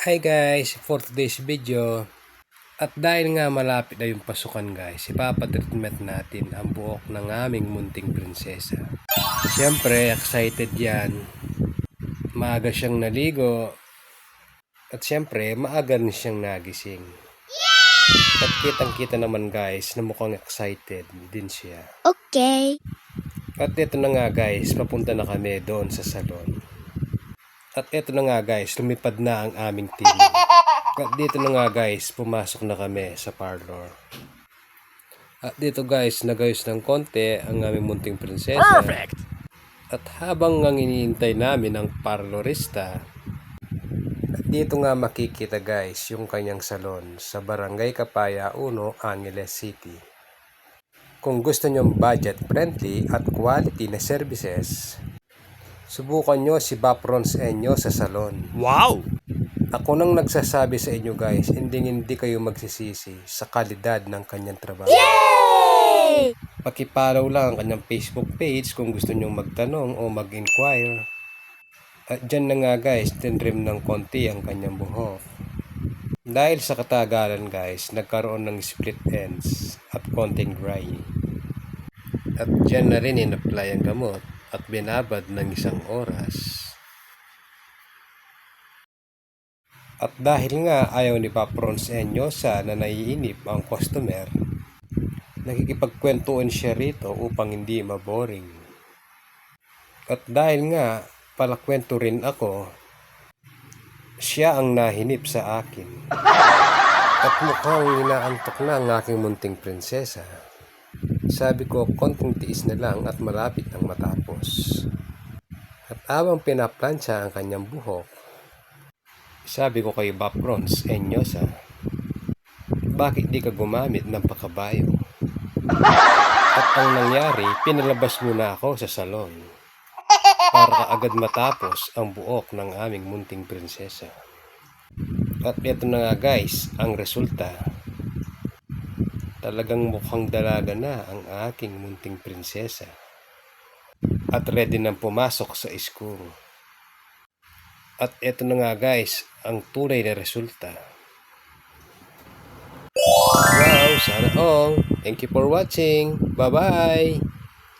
Hi guys, for today's video, at dahil nga malapit na yung pasukan guys, ipapatreatment natin ang buhok ng aming munting prinsesa. Siyempre, excited yan. Maaga siyang naligo. At siyempre, maaga rin siyang nagising. At kitang-kita naman guys na mukhang excited din siya. Okay. At ito na nga guys, papunta na kami doon sa salon. At ito na nga guys, lumipad na ang aming team. At dito na nga guys, pumasok na kami sa parlor. At dito guys, nagayos ng konti ang aming munting prinsesa. Perfect! At habang ang iniintay namin ang parlorista, at dito nga makikita guys yung kanyang salon sa Barangay Kapaya 1, Angeles City. Kung gusto nyong budget friendly at quality na services, subukan nyo si Baprons Enyo sa salon. Wow! Ako nang nagsasabi sa inyo guys, hindi kayo magsisisi sa kalidad ng kanyang trabaho. Yay! Pakipollow lang ang kanyang Facebook page kung gusto nyong magtanong o mag-inquire. At dyan na nga guys, tinrim ng konti ang kanyang buhok. Dahil sa katagalan guys, nagkaroon ng split ends at konting dry. At dyan na rin in-apply ang gamot at binabad ng 1 oras. At dahil nga ayaw ni Baprons Enyosa na naiinip ang customer, nakikipagkwentuhan siya rito upang hindi maboring. At dahil nga palakwento rin ako, siya ang nahinip sa akin. At mukhang inaantok na ang aking munting prinsesa. Sabi ko, konting tiis na lang at malapit ang matapos. At habang pinaplansya ang kanyang buhok, sabi ko kay Baprons Enyosa, bakit di ka gumamit ng pakabayo? At ang nangyari, pinalabas muna ako sa salon para kaagad matapos ang buhok ng aming munting prinsesa. At ito na nga guys, ang resulta. Talagang mukhang dalaga na ang aking munting prinsesa. At ready nang pumasok sa school. At ito na nga guys, ang tunay na resulta. Wow, sana all. Thank you for watching. Bye-bye!